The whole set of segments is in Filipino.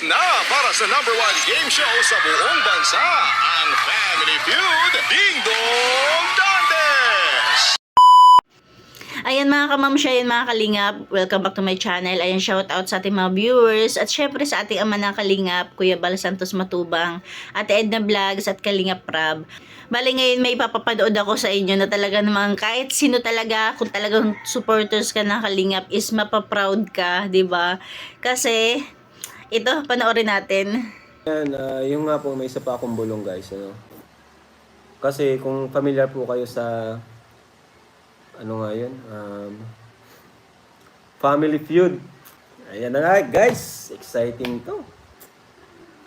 Na para sa number one game show sa buong bansa, ang Family Feud, Ding Dong Dantes! Ayan mga kamamsya, ayan mga kalingap, welcome back to my channel. Ayan, shout out sa ating mga viewers at syempre sa ating ama ng kalingap, Kuya Bal Santos Matubang, Ate Edna Vlogs at Kalingap Prab. Bali ngayon may papapanood ako sa inyo na talaga namang kahit sino talaga, kung talagang supporters ka ng kalingap is mapaproud ka, 'di ba? Kasi ito, panoorin natin. Yan, yung nga po, may isa pa akong bulong guys. Ano? Kasi kung familiar po kayo sa, ano nga yun, Family Feud. Ayan na nga guys, exciting to.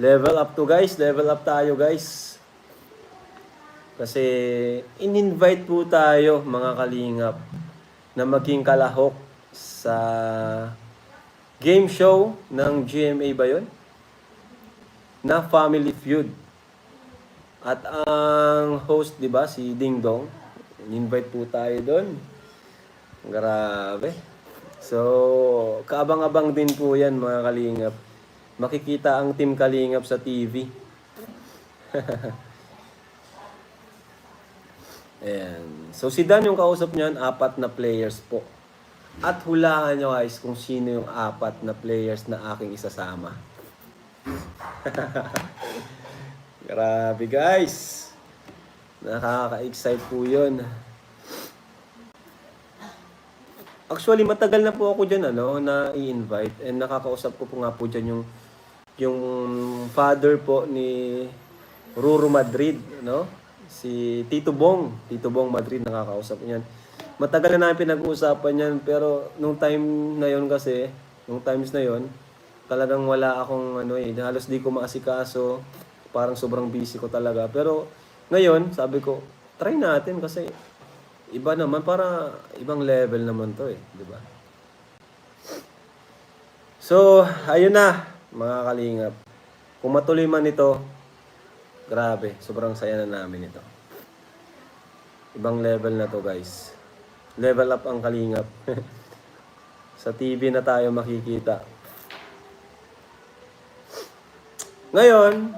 Level up to guys, level up tayo guys. Kasi in-invite po tayo mga kalingap na maging kalahok sa game show ng GMA ba yun? Na Family Feud. At ang host, 'di ba, si Ding Dong. In-invite po tayo doon. Grabe. So, kaabang-abang din po 'yan mga kalingap. Makikita ang Team Kalingap sa TV. Ayan. So, si Dan yung kausap niyan, 4 na players po. At hulaan nyo guys kung sino yung 4 na players na aking isasama. Grabe guys. Nakaka-excite po yun. Actually, matagal na po ako dyan na i-invite. And nakakausap ko po nga po dyan yung father po ni Ruru Madrid. Si Tito Bong. Tito Bong Madrid, nakakausap niyan. Matagal na namin pinag-uusapan yan. Pero nung time na yon kasi, nung times na yon, talagang wala akong halos di ko maasikaso. Parang sobrang busy ko talaga. Pero ngayon, sabi ko, try natin kasi iba naman, para ibang level naman to di ba? So, ayun na, mga kalingap. Kung matuloy man ito, grabe, sobrang saya na namin ito. Ibang level na to, guys. Level up ang kalingap. Sa TV na tayo makikita. Ngayon,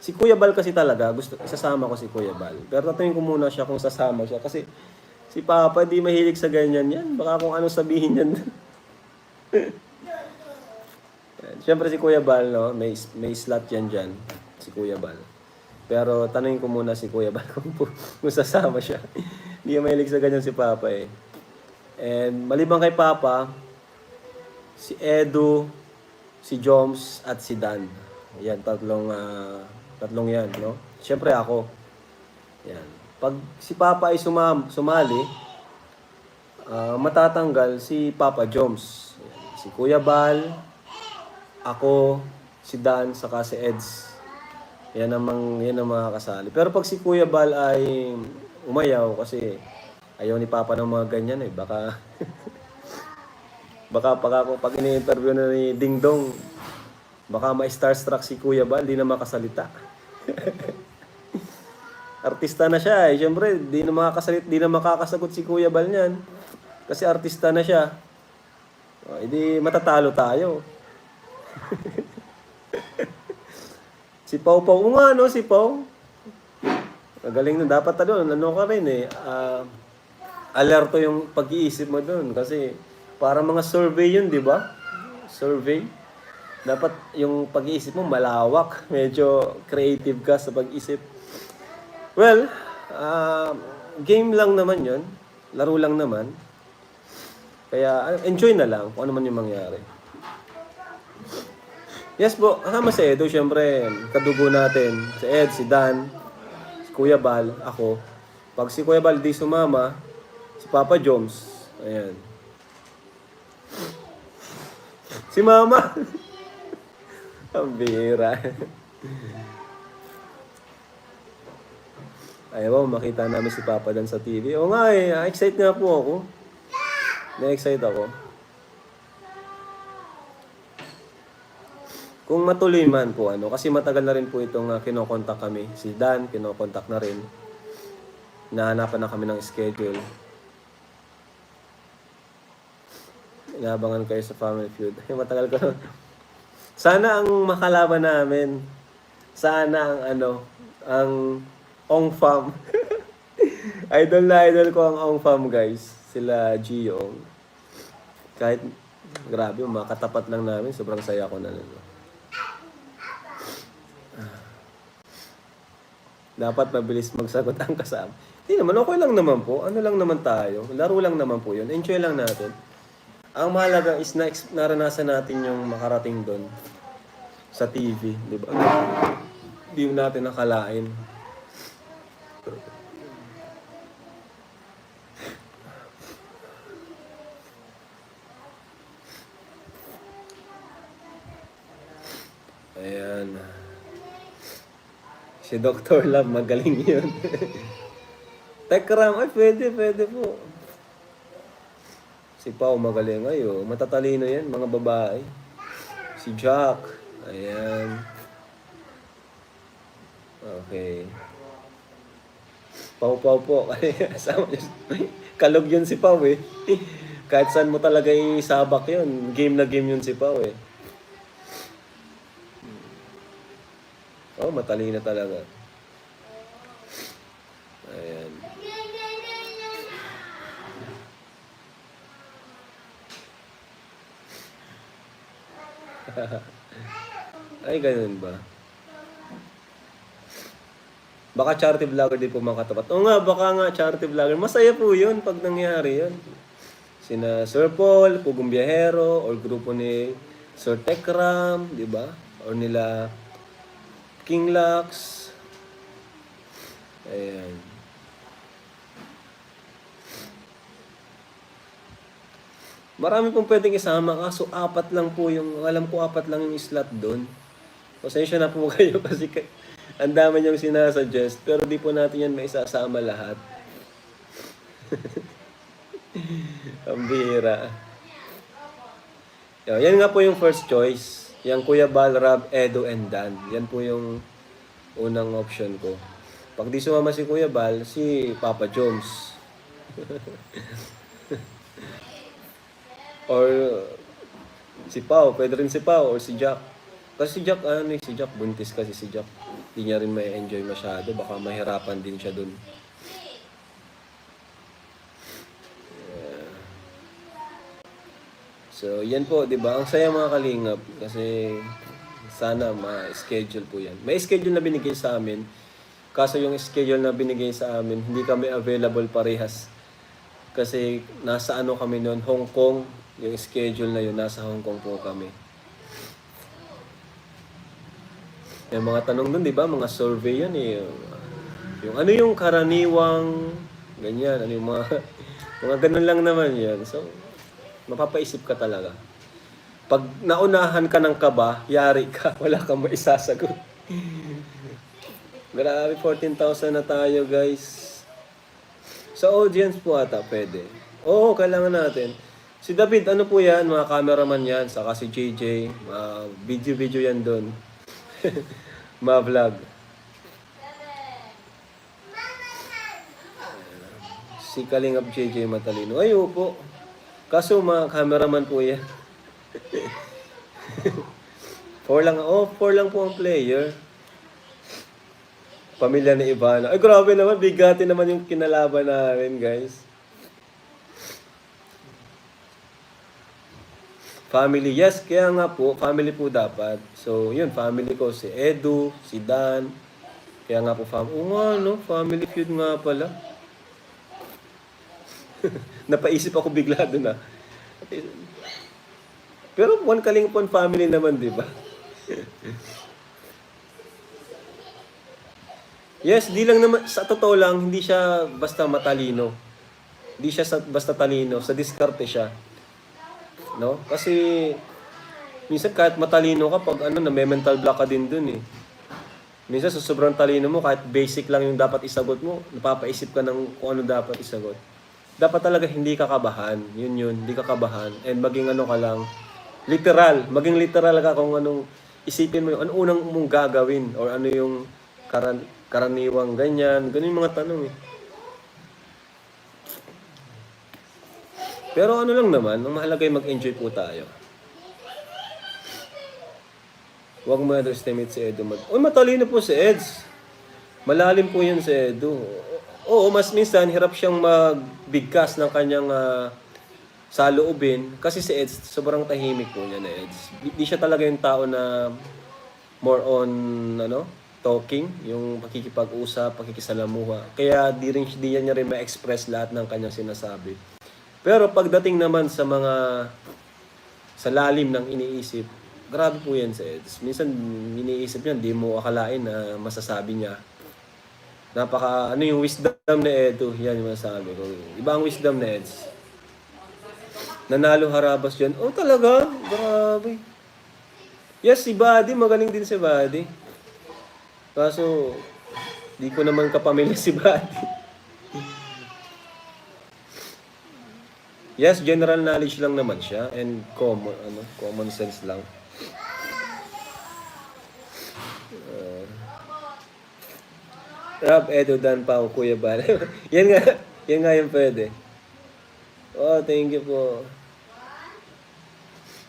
si Kuya Bal kasi talaga, isasama ko si Kuya Bal. Pero tatanungin ko muna siya kung sasama siya. Kasi si Papa di mahilig sa ganyan yan. Baka kung ano sabihin yan. Siyempre si Kuya Bal, may slot yan dyan. Si Kuya Bal. Pero tanungin ko muna si Kuya Bal kung sasama siya. Hindi mahilig sa ganyan si Papa eh. And maliban kay Papa, si Edu, si Joms at si Dan. Yan, tatlong yan, Siyempre ako. Yan. Pag si Papa ay sumali, matatanggal si Papa Joms. Yan. Si Kuya Bal, ako, si Dan, saka si Eds. Yan ang mga kasali. Pero pag si Kuya Bal ay umayaw kasi ayaw ni Papa ng mga ganyan baka pag ini-interview na ni Ding Dong, baka ma-starstruck si Kuya Bal, di na makasalita. Artista na siya Siyempre, di na makakasagot si Kuya Bal niyan. Kasi artista na siya. Hindi matatalo tayo. Si Pau Pau nga, si Pau. Magaling na. Dapat ka rin alerto yung pag-iisip mo doon. Kasi para mga survey yun, di ba? Survey. Dapat yung pag-iisip mo malawak. Medyo creative ka sa pag-isip. Well, game lang naman yun. Laro lang naman. Kaya enjoy na lang kung ano man yung mangyari. Yes po, kasama si Edo, syempre, kadugo natin. Si Ed, si Dan, si Kuya Bal, ako. Pag si Kuya Bal di sumama, si Papa Joms. Ayan. Si Mama. Ang bihira. Ayaw mo, makita namin si Papa Dan sa TV. O nga excited nga po ako. Na-excite ako. Kung matuloy man po, kasi matagal na rin po itong kinokontak kami. Si Dan, kinokontak na rin. Nahanapan na kami ng schedule. Inaabangan kayo sa Family Feud. Matagal ko Sana ang makalaban namin, sana ang ano, ang Ong Fam. Idol na idol ko ang Ong Fam, guys. Sila Gio. Kahit, grabe, makatapat lang namin. Sobrang saya ko na. Ano. Dapat mabilis magsagot ang kasama. Hindi naman, okay lang naman po. Ano lang naman tayo. Laro lang naman po yun. Enjoy lang natin. Ang mahalaga is naranasan natin yung makarating doon sa TV. Di ba? Hindi natin nakalain. Ayan. Si Dr. Love, magaling yun. Tekram, ay pwede po. Si Pao magaling. Ayo, matatalino yan, mga babae. Si Jack. Ayan. Okay. Pao po. Kalog yun si Pao eh. Kahit saan mo talaga isabak yun. Game na game yun si Pao eh. Oh, matalino talaga. Ayan. Ay, ganun ba? Baka charity vlogger din po makatapat. Oo nga, baka nga charity vlogger. Masaya po yun pag nangyari yun. Sina Sir Paul, Pugong Biyahero, or grupo ni Sir Tekram, di ba? Or nila King Lux. Ayan. Marami pong pwedeng isama, kaso apat lang po yung, alam ko apat lang yung slot doon. Pasensya na po kayo kasi ang dami niyang sinasuggest, pero di po natin yan maisasama lahat. Ang bihira. Yan nga po yung first choice. Yung Kuya Bal, Rab, Edo, and Dan. Yan po yung unang option ko. Pag di sumama si Kuya Bal, si Papa Jones. Or si Pao, pwede rin si Pao or si Jack. Kasi si Jack, si Jack, buntis kasi si Jack. Hindi niya rin may enjoy masyado. Baka mahirapan din siya dun. So, yan po, di ba? Ang saya mga kalingap kasi sana ma-schedule po yan. May schedule na binigay sa amin. Kaso yung schedule na binigay sa amin, hindi kami available parehas. Kasi nasa ano kami noon, Hong Kong. Yung schedule na yun, nasa Hong Kong po kami. Yung mga tanong doon, di ba? Mga survey yan eh. Yung ano yung karaniwang, ganyan, ano yung mga ganun lang naman yan. So, mapapaisip ka talaga. Pag naunahan ka ng kaba, yari ka, wala kang maisasagot. Grabe, 14,000 na tayo, guys. Sa audience po ata, pwede. Oo, kailangan natin. Si David, ano po yan? Mga cameraman yan. Saka si JJ. Video yan doon. Mga vlog. Si Kalingap JJ matalino. Ay, po. Kaso mga cameraman po yan. 4 lang. Oh, 4 lang po ang player. Pamilya ni Ivana. Ay, grabe naman. Bigati naman yung kinalaban namin, guys. Family. Yes, kaya nga po, family po dapat. So, yun, family ko. Si Edu, si Dan. Kaya nga po, family feud nga pala. Napaisip ako bigla doon Pero One Kalingapon family naman, di ba? Yes, di lang naman, sa totoo lang, hindi siya basta matalino. Hindi siya basta talino, sa diskarte siya. No? Kasi, minsan kahit matalino ka, pag na may mental block ka din dun eh. Minsan sa sobrang talino mo, kahit basic lang yung dapat isagot mo, napapaisip ka ng kung ano dapat isagot. Dapat talaga hindi ka kabahan. Yun, hindi ka kabahan. And maging ka lang, maging literal ka kung anong isipin mo, ano unang mong gagawin, or ano yung karaniwang ganyan, ganun yung mga tanong eh. Pero ano lang naman, ang mahalaga ay mag-enjoy po tayo. Huwag mo underestimate si Edo. Uy, matalino po si Eds. Malalim po yun si Edo. Oo, mas minsan hirap siyang magbigkas ng kanyang saloobin. Kasi si Eds, sobrang tahimik po niya na Eds. Di siya talaga yung tao na more on talking, yung pakikipag-usap, pakikisalamuha. Kaya di niya rin ma-express lahat ng kanyang sinasabi. Pero pagdating naman sa lalim ng iniisip, grabe po yan sa Eds. Minsan iniisip niya, di mo akalain na masasabi niya. Ano yung wisdom na Edo, yan yung masasabi ko. Ibang wisdom na Eds. Nanalo harabas yan. Oh, talaga? Grabe. Yes, si Buddy, magaling din si Buddy. Kaso, di ko naman kapamilya si Buddy. Yes, general knowledge lang naman siya and common sense lang. Rob, Edo, Dan, Pao, Kuya Bal. yan nga yung pwede. Oh, thank you po.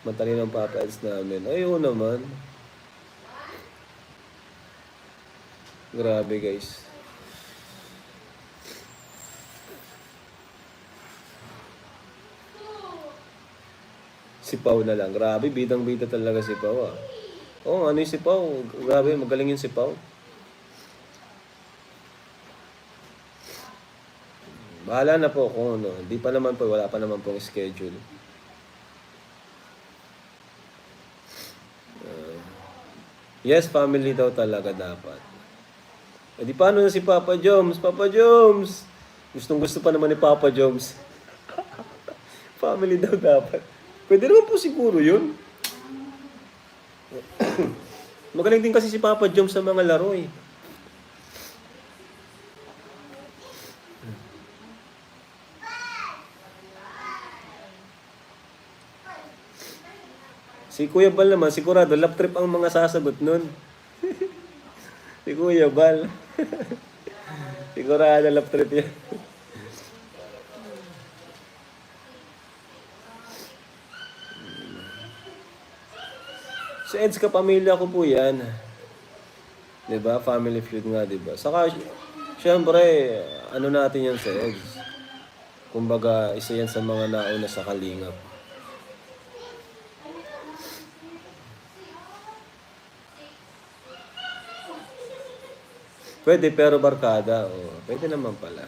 Matalino ng Papa Eds namin. Ayun naman. Grabe guys. Si Pao na lang. Grabe, bidang-bida talaga si Pao ah. Oh, ano yung si Pao? Grabe, magaling yung si Pao. Bahala na po kung ano. Hindi pa naman po, wala pa naman pong schedule. Yes, family daw talaga dapat. E di paano na si Papa Joms? Papa Joms! Gustong-gusto pa naman ni Papa Joms. Family daw dapat. Pwede naman po siguro yun. Magaling din kasi si Papa Joms sa mga laro eh. Si Kuya Bal naman, sigurado, lap trip ang mga sasagot nun. Si Kuya Bal. Sigurado, lap trip yan. Si Eds, kapamilya ko po yan. Diba? Family feud nga, diba? Saka, syempre, ano natin yan sa Eds? Kumbaga, isa yan sa mga nauna sa Kalingap. Pwede, pero barkada. Oh, pwede naman pala.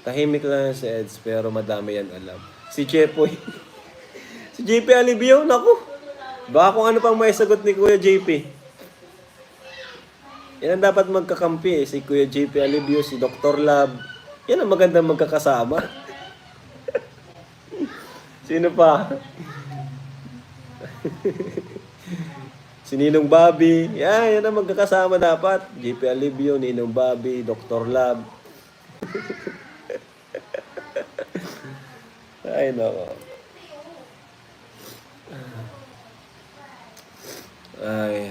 Tahimik lang yan si Eds, pero madami yan alam. Si Chepoy. Si JP Alibio, naku. Baka kung ano pang may sagot ni Kuya JP. Yan ang dapat magkakampi eh. Si Kuya JP Alibio, si Dr. Lab. Yan ang magandang magkakasama. Sino pa? Si Ninong Bobby. Yan ang magkakasama dapat. JP Alibio, Ninong Bobby, Dr. Lab. Ay, nako. Ay.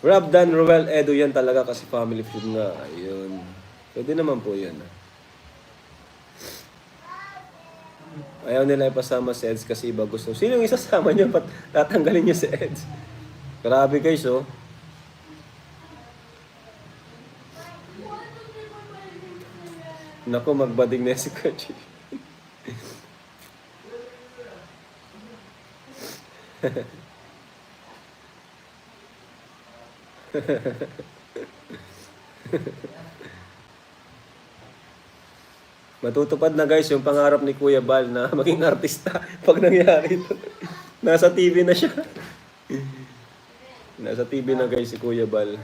Rob, Dan, Roel, Edo, yan talaga kasi family feud nga. Ayun. Pwede naman po yan. Ayaw nila ipasama si Eds kasi iba gusto. Sino yung isasama niyo? Tatanggalin niyo si Eds? Grabe guys, oh. Naku, magbading na si Coach. Matutupad na guys yung pangarap ni Kuya Bal na maging artista pag nangyari ito. Nasa TV na siya. Nasa TV na guys si Kuya Bal.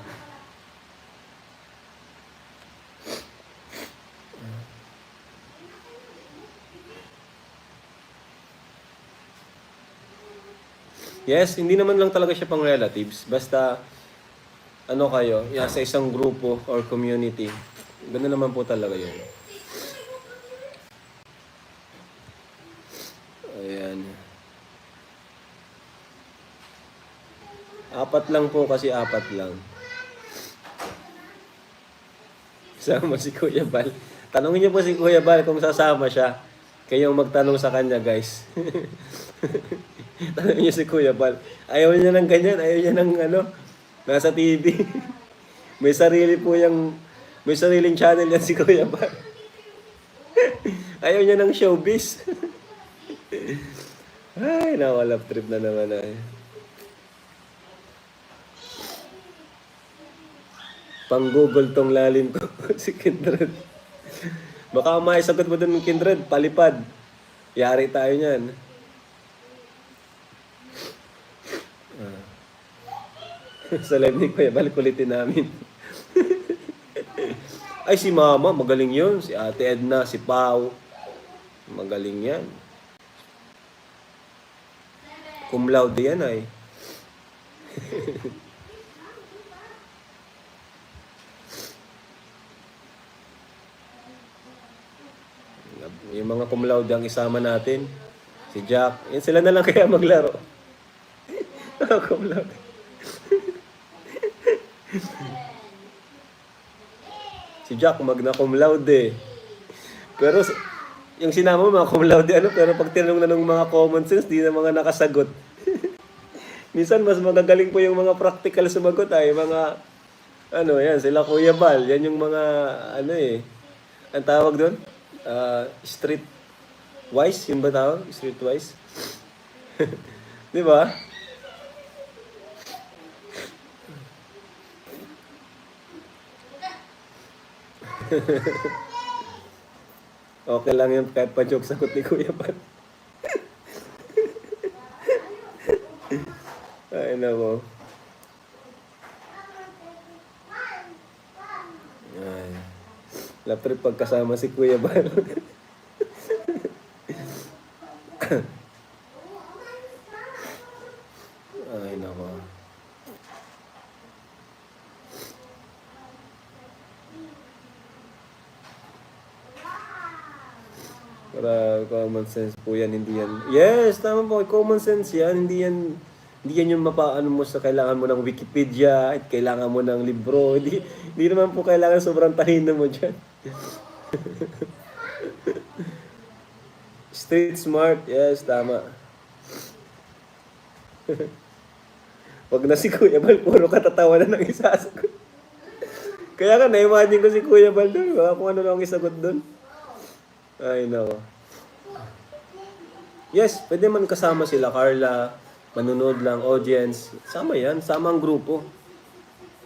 Yes, hindi naman lang talaga siya pang relatives. Basta, ano kayo, sa isang grupo or community. Ganoon naman po talaga yun. Ayan. Apat lang po kasi apat lang. Sama si Kuya Bal. Tanungin niyo po si Kuya Bal kung sasama siya. Kayong magtanong sa kanya, guys. Tanungin niyo si Kuya Bal. Ayaw niya ng ganyan. Ayaw niya ng nasa TV. May sariling channel yan si Kuya Bal. Ayaw niya ng showbiz. Ay, nawalap trip na naman ay. Pang-google tong lalim ko si Kindred. Baka maisagot mo dun ng Kindred, palipad. Yari tayo niyan. Sa live ni Kuya Bal, kulitin namin. Ay, si Mama, magaling yun. Si Ate Edna, si Pau. Magaling yan. Cum laude yan ay. Yung mga cum laude ang isama natin. Si Jack. Yan sila na lang kaya maglaro. Cum laude. Si Jack magna cum laude. Pero yung sinama mo mga cum laude pero pag tinanong na ng mga common sense, di na mga nakasagot. Minsan mas magagaling po yung mga practical sumagot ay mga yan sila Kuya Bal. Yan yung mga ang tawag doon? Street wise, yung ba tawag? Street wise. Di ba? Okay lang yung Peppa joke sagot ni Kuya Bal. Ay, nako. Ay. Lap trip pagkasama si Kuya Bal. Ay, nako. Para common sense po yan, hindi yan. Yes, tama po, common sense yan. Hindi yan yung mapaano mo sa kailangan mo ng Wikipedia, at kailangan mo ng libro. Hindi naman po kailangan sobrang talino mo dyan. Street smart, yes, tama. Wag na si Kuya Bal, puro katatawa na ng isasagot. Kaya ka, na-imagine ko si Kuya Bal doon. Kung ano lang isagot doon. Ay, no. Yes, pwede man kasama sila, Carla, manunod lang, audience. Sama yan, sama ang grupo.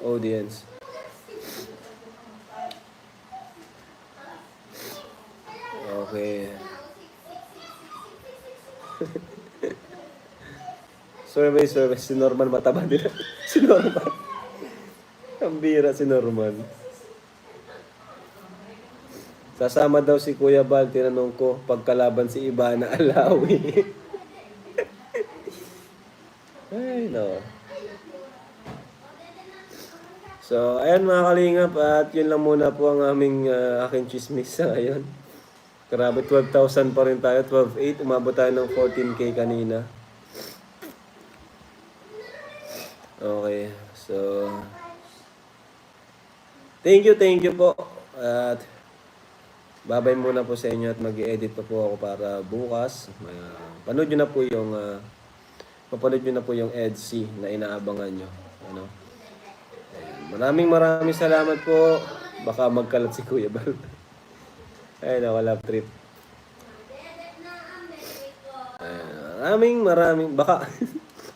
Audience. Okay. survey. Si Norman mataba din. Si Norman. Ang bira si Norman. Sasama daw si Kuya Bal, tinanong ko, pagkalaban si Ivana Alawi. Ay, no. So, ayan mga kalingap, at yun lang muna po ang aking chismis sa ngayon. Grabe, 12,000 pa rin tayo, 12,800, umabot tayo ng 14K kanina. Okay, so, thank you po. At babay muna po sa inyo at mag-i-edit pa po ako para bukas. Mapanood nyo na po yung EDC na inaabangan nyo. Maraming salamat po. Baka magkalat si Kuya Bal. Ay, nawala trip. Maraming.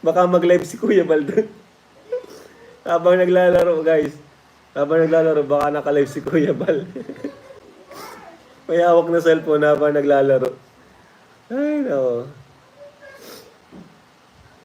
Baka mag-live si Kuya Bal doon. Habang naglalaro, guys. Baka naka-live si Kuya Bal. May hawak na cellphone habang naglalaro. Ay, no.